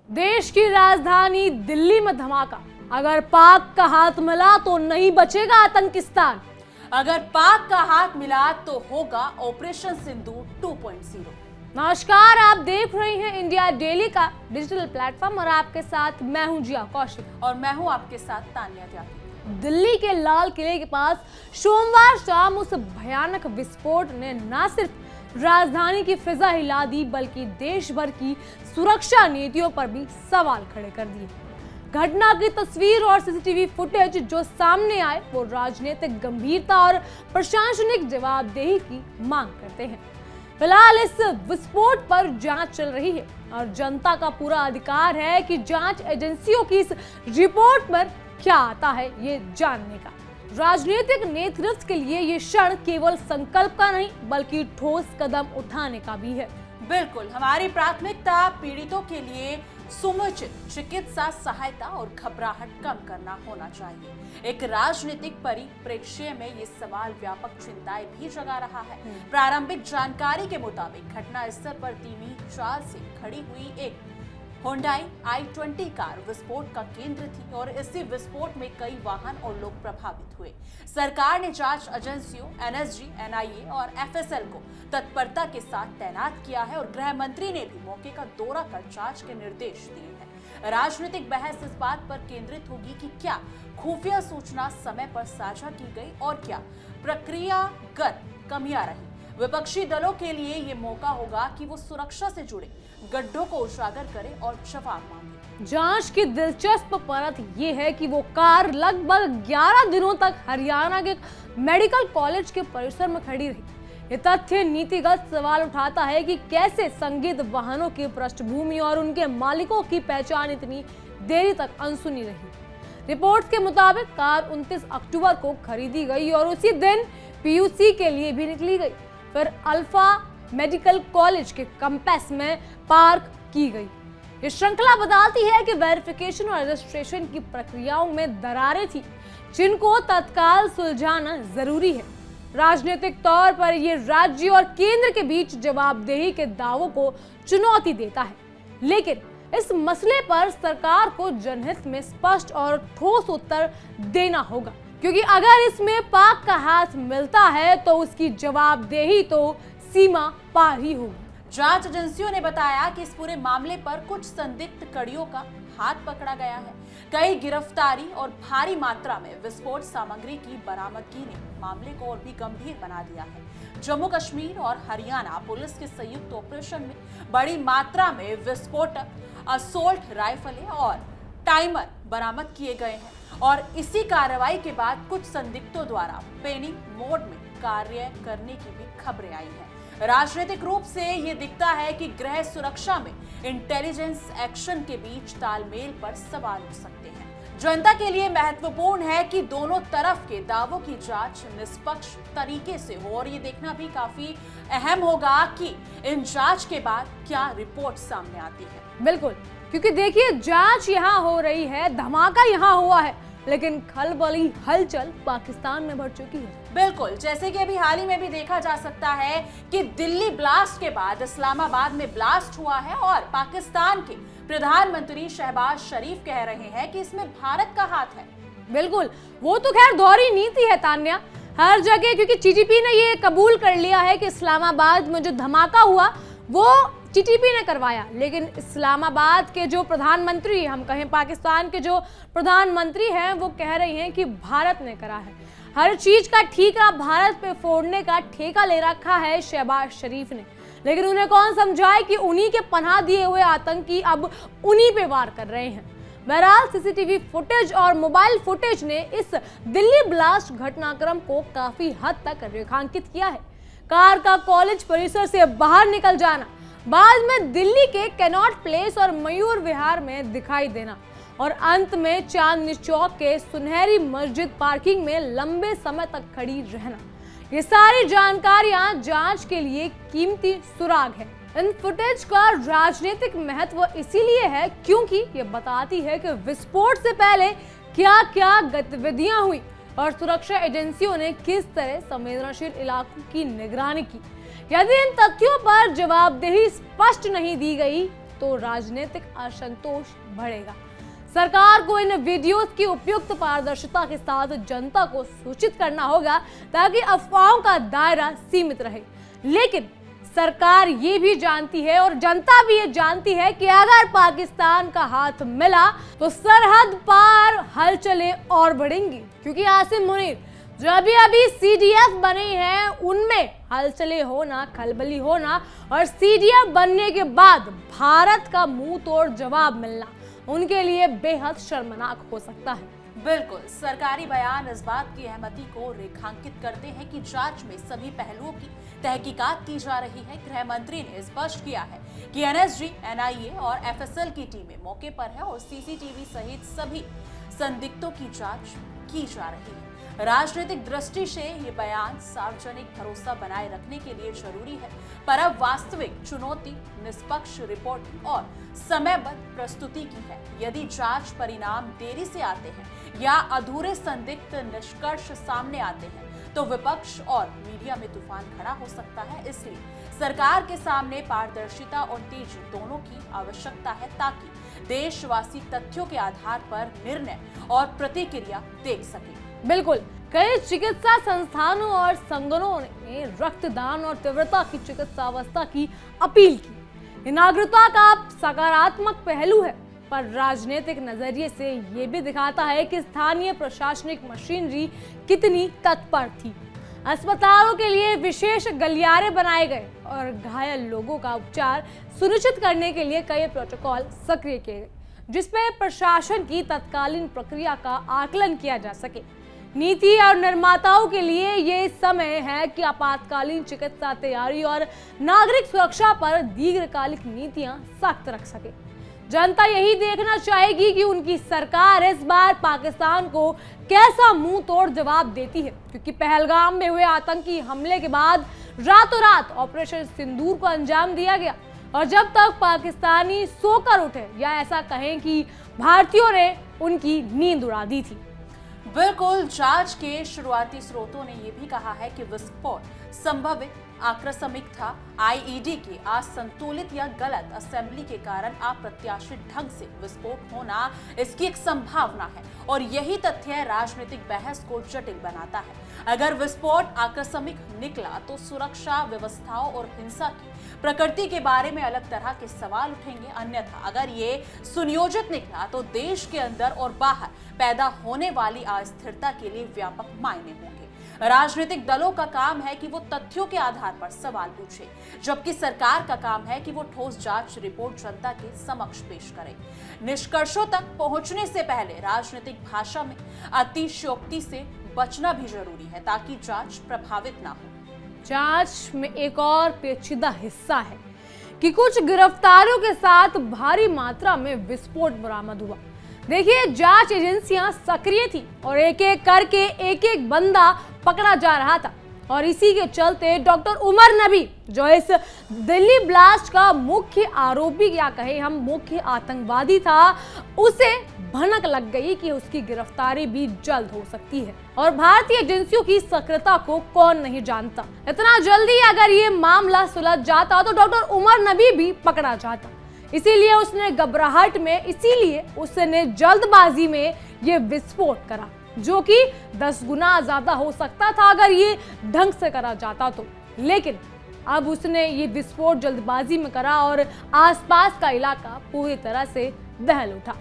देश की राजधानी दिल्ली में धमाका। अगर पाक का हाथ मिला तो नहीं बचेगा आतंकिस्तान। अगर पाक का हाथ मिला तो होगा ऑपरेशन सिंदूर 2.0। नमस्कार, आप देख रहे हैं इंडिया डेली का डिजिटल प्लेटफॉर्म और आपके साथ मैं हूं जिया कौशिक और मैं हूं आपके साथ तानिया त्यागी। दिल्ली के लाल किले के पास सोमवार शाम उस भयानक विस्फोट ने न सिर्फ राजधानी की फिजा हिला दी बल्कि देश भर की सुरक्षा नीतियों पर भी सवाल खड़े कर दिए। घटना की तस्वीर और सीसीटीवी फुटेज जो सामने आए वो राजनीतिक गंभीरता और प्रशासनिक जवाबदेही की मांग करते हैं। फिलहाल इस विस्फोट पर जांच चल रही है और जनता का पूरा अधिकार है कि जांच एजेंसियों की इस रिपोर्ट पर क्या आता है ये जानने का। राजनीतिक नेतृत्व के लिए ये क्षण केवल संकल्प का नहीं बल्कि ठोस कदम उठाने का भी है। बिल्कुल, हमारी प्राथमिकता पीड़ितों के लिए समुचित चिकित्सा सहायता और घबराहट कम करना होना चाहिए। एक राजनीतिक परिप्रेक्ष्य में ये सवाल व्यापक चिंताएं भी जगा रहा है। प्रारंभिक जानकारी के मुताबिक घटना स्थल पर धीमी चाल से खड़ी हुई एक Hyundai i20 कार विस्फोट का केंद्र थी और इसी विस्फोट में कई वाहन और लोग प्रभावित हुए। सरकार ने जांच एजेंसियों एनएसजी, एनआईए और एफएसएल को तत्परता के साथ तैनात किया है और गृह मंत्री ने भी मौके का दौरा कर जांच के निर्देश दिए हैं। राजनीतिक बहस इस बात पर केंद्रित होगी कि क्या खुफिया सूचना समय पर साझा की गई और क्या प्रक्रियागत कमियां रही। विपक्षी दलों के लिए ये मौका होगा कि वो सुरक्षा से जुड़े गड्ढों को उजागर करें और जवाब मांगे। जांच की दिलचस्प परत ये है कि वो कार लगभग 11 दिनों तक हरियाणा के मेडिकल कॉलेज के परिसर में खड़ी रही। ये तथ्य नीतिगत सवाल उठाता है कि कैसे संदिग्ध वाहनों की पृष्ठभूमि और उनके मालिकों की पहचान इतनी देरी तक अनसुनी रही। रिपोर्ट्स के मुताबिक कार 29 अक्टूबर को खरीदी गई और उसी दिन पीयूसी के लिए भी निकली गई, फिर अल्फा मेडिकल कॉलेज के कैंपस में पार्क की गई। ये श्रृंखला बताती है कि वेरिफिकेशन और रजिस्ट्रेशन की प्रक्रियाओं में दरारें थी जिनको तत्काल सुलझाना जरूरी है। राजनीतिक तौर पर ये राज्य और केंद्र के बीच जवाबदेही के दावों को चुनौती देता है, लेकिन इस मसले पर सरकार को जनहित में स्पष्ट और ठोस उत्तर देना होगा, क्योंकि अगर इसमें पाक का हाथ मिलता है तो उसकी जवाबदेही तो सीमा पार ही होगी। जांच एजेंसियों ने बताया कि इस पूरे मामले पर कुछ संदिग्ध कड़ियों का हाथ पकड़ा गया है। कई गिरफ्तारी और भारी मात्रा में विस्फोट सामग्री की बरामदगी ने मामले को और भी गंभीर बना दिया है। जम्मू कश्मीर और हरियाणा पुलिस के संयुक्त ऑपरेशन में बड़ी मात्रा में विस्फोटक, असोल्ट राइफलें और टाइमर बरामद किए गए हैं और इसी कार्रवाई के बाद कुछ संदिग्धों द्वारा पेनिंग मोड में कार्य करने की भी खबरें आई हैं। राजनीतिक रूप से ये दिखता है कि गृह सुरक्षा में इंटेलिजेंस एक्शन के बीच तालमेल पर सवाल उठ सकते हैं। जनता के लिए महत्वपूर्ण है कि दोनों तरफ के दावों की जांच निष्पक्ष तरीके से हो और ये देखना भी काफी अहम होगा कि इन जांच के बाद क्या रिपोर्ट सामने आती है। बिल्कुल, क्योंकि देखिए जांच यहाँ हो रही है, धमाका यहाँ हुआ है, लेकिन खलबली हलचल पाकिस्तान में बढ़ चुकी है। बिल्कुल, जैसे कि अभी हाल ही में भी देखा जा सकता है कि दिल्ली ब्लास्ट के बाद इस्लामाबाद में ब्लास्ट हुआ है और पाकिस्तान के प्रधानमंत्री शहबाज शरीफ कह रहे हैं कि इसमें भारत का हाथ है। बिल्कुल, वो तो खैर दोहरी नीति है तान्या, हर जगह, क्योंकि टीटीपी ने ये कबूल कर लिया है कि इस्लामाबाद में जो धमाका हुआ वो टीटीपी ने करवाया, लेकिन इस्लामाबाद के जो प्रधानमंत्री, हम कहें पाकिस्तान के जो प्रधानमंत्री हैं, वो कह रही हैं कि भारत ने करा है। हर चीज का ठेका भारत पे फोड़ने का ठेका ले रखा है शहबाज शरीफ ने, लेकिन उन्हें कौन समझाए कि उन्हीं के पनाह दिए हुए आतंकी अब उन्हीं पे वार कर रहे हैं। बहरहाल सीसीटीवी फुटेज और मोबाइल फुटेज ने इस दिल्ली ब्लास्ट घटनाक्रम को काफी हद तक रेखांकित किया है। कार का कॉलेज परिसर से बाहर निकल जाना, बाद में दिल्ली के कैनॉट प्लेस और मयूर विहार में दिखाई देना और अंत में चांदनी चौक के सुनहरी मस्जिद पार्किंग में लंबे समय तक खड़ी रहना, ये सारी जानकारियां जांच के लिए कीमती सुराग है। इन फुटेज का राजनीतिक महत्व इसीलिए है क्योंकि ये बताती है कि विस्फोट से पहले क्या क्या गतिविधियां हुई और सुरक्षा एजेंसियों ने किस तरह संवेदनशील इलाकों की निगरानी की। यदि इन तथ्यों पर जवाबदेही स्पष्ट नहीं दी गई तो राजनीतिक असंतोष बढ़ेगा। सरकार को इन वीडियोस की उपयुक्त पारदर्शिता के साथ जनता को सूचित करना होगा ताकि अफवाहों का दायरा सीमित रहे। लेकिन सरकार ये भी जानती है और जनता भी ये जानती है कि अगर पाकिस्तान का हाथ मिला तो सरहद पार हलचलें और बढ़ेंगी, क्योंकि आसिम मुनीर जो अभी सीडीएस बने हैं उनमें हलचलें होना, खलबली होना और सीडीएस बनने के बाद भारत का मुंह तोड़ जवाब मिलना उनके लिए बेहद शर्मनाक हो सकता है। बिल्कुल, सरकारी बयान इस बात की अहमति को रेखांकित करते हैं कि जांच में सभी पहलुओं की तहकीकात की जा रही है। गृह मंत्री ने स्पष्ट किया है कि एनएसजी, एनआईए और एफएसएल की टीमें मौके पर है और सीसीटीवी सहित सभी संदिग्धों की जांच की जा रही है। राजनीतिक दृष्टि से ये बयान सार्वजनिक भरोसा बनाए रखने के लिए जरूरी है, पर अब वास्तविक चुनौती निष्पक्ष रिपोर्ट और समयबद्ध प्रस्तुति की है। यदि जांच परिणाम देरी से आते हैं या अधूरे संदिग्ध निष्कर्ष सामने आते हैं तो विपक्ष और मीडिया में तूफान खड़ा हो सकता है। इसलिए सरकार के सामने पारदर्शिता और तेजी दोनों की आवश्यकता है ताकि देशवासी तथ्यों के आधार पर निर्णय और प्रतिक्रिया देख सके। बिल्कुल, कई चिकित्सा संस्थानों और संगठनों ने रक्तदान और तीव्रता की चिकित्सा अवस्था की अपील की। नागरिकता का सकारात्मक पहलू है, पर राजनीतिक नजरिए से ये भी दिखाता है कि स्थानीय प्रशासनिक मशीनरी कितनी तत्पर थी। अस्पतालों के लिए विशेष गलियारे बनाए गए और घायल लोगों का उपचार सुनिश्चित करने के लिए कई प्रोटोकॉल सक्रिय किए गए, जिसपे प्रशासन की तत्कालीन प्रक्रिया का आकलन किया जा सके। नीति और निर्माताओं के लिए ये समय है कि आपातकालीन चिकित्सा तैयारी और नागरिक सुरक्षा पर दीर्घकालिक नीतियां सख्त रख सके। जनता यही देखना चाहेगी कि उनकी सरकार इस बार पाकिस्तान को कैसा मुंह तोड़ जवाब देती है, क्योंकि पहलगाम में हुए आतंकी हमले के बाद रातों रात ऑपरेशन सिंदूर को अंजाम दिया गया और जब तक पाकिस्तानी सोकर उठे या ऐसा कहें कि भारतीयों ने उनकी नींद उड़ा दी थी। बिल्कुल, जांच के शुरुआती स्रोतों ने यह भी कहा है कि विस्फोट संभवित आकस्मिक था। आईईडी के असंतुलित या गलत असेंबली के कारण अप्रत्याशित ढंग से विस्फोट होना इसकी एक संभावना है और यही तथ्य राजनीतिक बहस को जटिल बनाता है। अगर विस्फोट आकस्मिक निकला तो सुरक्षा व्यवस्थाओं और हिंसा की प्रकृति के बारे में अलग तरह के सवाल उठेंगे। अन्यथा अगर ये सुनियोजित निकला तो देश के अंदर और बाहर पैदा होने वाली अस्थिरता के लिए व्यापक मायने होंगे। राजनीतिक दलों का काम है कि वो तथ्यों के आधार पर सवाल पूछे, जबकि सरकार का काम है कि वो ठोस जांच रिपोर्ट जनता के समक्ष पेश करे। निष्कर्षों तक पहुंचने से पहले राजनीतिक भाषा में अतिशयोक्ति से बचना भी जरूरी है ताकि जांच प्रभावित ना हो। जांच में एक और पेचीदा हिस्सा है कि कुछ गिरफ्तारियों के साथ भारी मात्रा में विस्फोट बरामद हुआ। देखिए, जांच एजेंसियां सक्रिय थी और एक एक करके एक एक बंदा पकड़ा जा रहा था और इसी के चलते डॉक्टर उमर नबी, जो इस दिल्ली ब्लास्ट का मुख्य आरोपी या कहे हम मुख्य आतंकवादी था, उसे भनक लग गई कि उसकी गिरफ्तारी भी जल्द हो सकती है। और भारतीय एजेंसियों की सक्रियता को कौन नहीं जानता। इतना जल्दी अगर ये मामला सुलझ जाता तो डॉक्टर उमर नबी भी पकड़ा जाता। इसीलिए उसने जल्दबाजी में ये विस्फोट करा, जो कि 10 गुना ज्यादा हो सकता था अगर ये ढंग से करा जाता तो। लेकिन अब उसने ये विस्फोट जल्दबाजी में करा और आसपास का इलाका पूरी तरह से दहल उठा।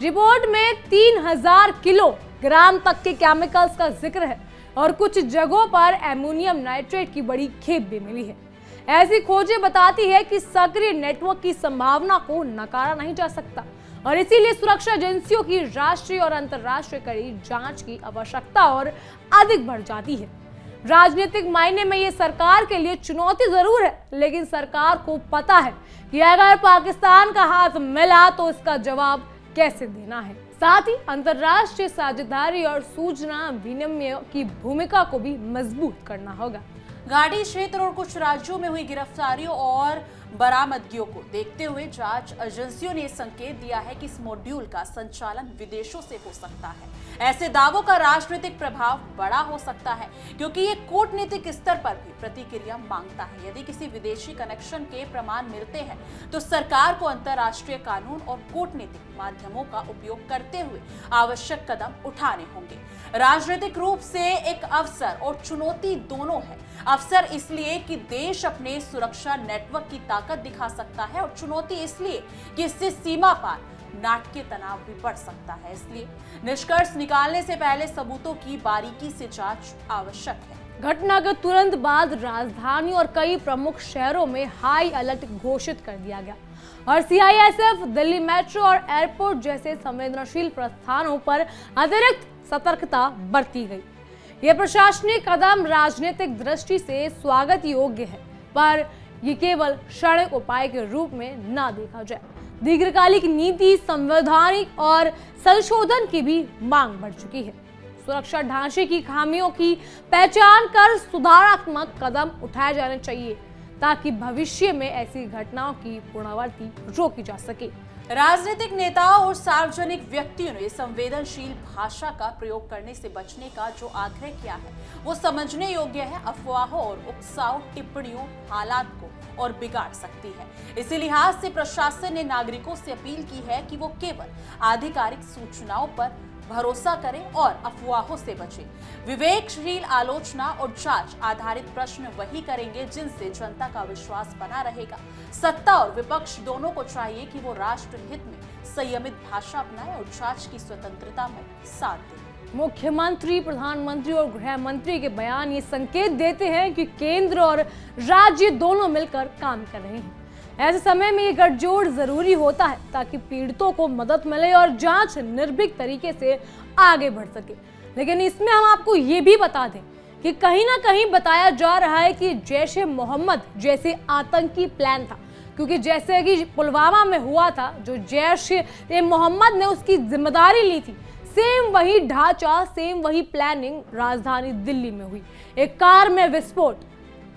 रिपोर्ट में 3000 किलोग्राम तक के केमिकल्स का जिक्र है और कुछ जगहों पर एमोनियम नाइट्रेट की बड़ी खेप भी मिली है। ऐसी खोजें बताती है कि सक्रिय नेटवर्क की संभावना को नकारा नहीं जा सकता और इसीलिए सुरक्षा एजेंसियों की राष्ट्रीय और अंतर्राष्ट्रीय कड़ी जांच की आवश्यकता और अधिक बढ़ जाती है। राजनीतिक मायने में ये सरकार के लिए चुनौती जरूर है, लेकिन सरकार को पता है कि अगर पाकिस्तान का हाथ मिला तो इसका जवाब कैसे देना है। साथ ही अंतर्राष्ट्रीय साझेदारी और सूचना विनिमय की भूमिका को भी मजबूत करना होगा। घाटी क्षेत्र और कुछ राज्यों में हुई गिरफ्तारियों और बरामदगियों को देखते हुए जांच एजेंसियों ने संकेत दिया है कि इस मॉड्यूल का संचालन विदेशों से हो सकता है। ऐसे दावों का राजनीतिक प्रभाव बड़ा हो सकता है क्योंकि ये कूटनीतिक स्तर पर भी प्रतिक्रिया मांगता है। यदि किसी विदेशी कनेक्शन के प्रमाण मिलते हैं तो सरकार को अंतर्राष्ट्रीय कानून और कूटनीतिक माध्यमों का उपयोग करते हुए आवश्यक कदम उठाने होंगे। राजनीतिक रूप से एक अवसर और चुनौती दोनों है। अवसर इसलिए कि देश अपने सुरक्षा नेटवर्क की ताकत दिखा सकता है और चुनौती इसलिए कि इससे सीमा पार नाटकीय तनाव भी बढ़ सकता है। इसलिए निष्कर्ष निकालने से पहले सबूतों की बारीकी से जांच आवश्यक है। घटना के तुरंत बाद राजधानी और कई प्रमुख शहरों में हाई अलर्ट घोषित कर दिया गया और सीआईएसएफ, दिल्ली मेट्रो और एयरपोर्ट जैसे संवेदनशील प्रस्थानों पर अतिरिक्त सतर्कता बरती गई। यह प्रशासनिक कदम राजनीतिक दृष्टि से स्वागत योग्य है, पर यह केवल क्षणिक उपाय के रूप में न देखा जाए। दीर्घकालिक नीति, संवैधानिक और संशोधन की भी मांग बढ़ चुकी है। सुरक्षा ढांचे की खामियों की पहचान कर सुधारात्मक कदम उठाए जाने चाहिए ताकि भविष्य में ऐसी घटनाओं की पुनरावृत्ति रोकी जा सके। राजनीतिक नेताओं और सार्वजनिक व्यक्तियों ने संवेदनशील भाषा का प्रयोग करने से बचने का जो आग्रह किया है वो समझने योग्य है। अफवाहों और उकसाऊ टिप्पणियों हालात को और बिगाड़ सकती है। इसी लिहाज से प्रशासन ने नागरिकों से अपील की है कि वो केवल आधिकारिक सूचनाओं पर भरोसा करें और अफवाहों से बचें। विवेकशील आलोचना और जांच आधारित प्रश्न वही करेंगे जिनसे जनता का विश्वास बना रहेगा। सत्ता और विपक्ष दोनों को चाहिए कि वो राष्ट्र हित में संयमित भाषा अपनाएं और जांच की स्वतंत्रता में साथ दें। मुख्यमंत्री, प्रधानमंत्री और गृह मंत्री के बयान ये संकेत देते हैं कि केंद्र और राज्य दोनों मिलकर काम कर रहे हैं। ऐसे समय में ये गठजोड़ जरूरी होता है ताकि पीड़ितों को मदद मिले और जांच निर्भीक तरीके से आगे बढ़ सके। लेकिन इसमें हम आपको ये भी बता दें कि कहीं ना कहीं बताया जा रहा है कि जैश-ए-मोहम्मद जैसे आतंकी प्लान था, क्योंकि जैसे कि पुलवामा में हुआ था, जो जैश-ए-मोहम्मद ने उसकी जिम्मेदारी ली थी, सेम वही ढांचा, सेम वही प्लानिंग राजधानी दिल्ली में हुई। एक कार में विस्फोट।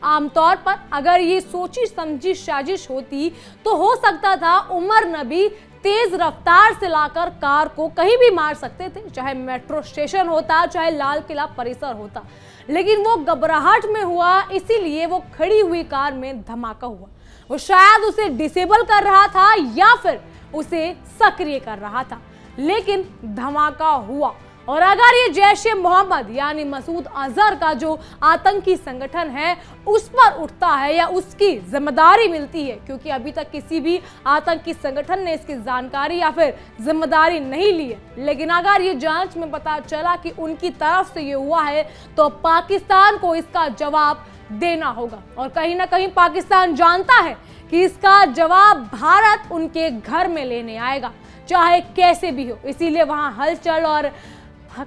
आमतौर पर अगर ये सोची समझी साजिश होती तो हो सकता था उमर नबी तेज रफ्तार से लाकर कार को कहीं भी मार सकते थे, चाहे मेट्रो स्टेशन होता, चाहे लाल किला परिसर होता। लेकिन वो घबराहट में हुआ, इसीलिए वो खड़ी हुई कार में धमाका हुआ। वो शायद उसे डिसेबल कर रहा था या फिर उसे सक्रिय कर रहा था, लेकिन धमाका हुआ। और अगर ये जैश-ए-मोहम्मद यानी मसूद अजहर का जो आतंकी संगठन है उस पर उठता है या उसकी जिम्मेदारी मिलती है, क्योंकि अभी तक किसी भी आतंकी संगठन ने इसकी जानकारी या फिर जिम्मेदारी नहीं ली है, लेकिन अगर ये जांच में पता चला कि उनकी तरफ से ये हुआ है तो पाकिस्तान को इसका जवाब देना होगा। और कहीं ना कहीं पाकिस्तान जानता है कि इसका जवाब भारत उनके घर में लेने आएगा, चाहे कैसे भी हो। इसीलिए वहां हलचल और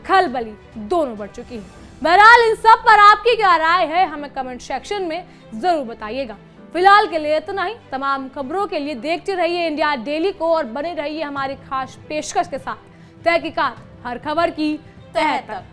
खलबली दोनों बढ़ चुकी है। बहरहाल इन सब पर आपकी क्या राय है हमें कमेंट सेक्शन में जरूर बताइएगा। फिलहाल के लिए इतना ही। तमाम खबरों के लिए देखते रहिए इंडिया डेली को और बने रहिए हमारी खास पेशकश के साथ, तहकीकात हर खबर की तह तक।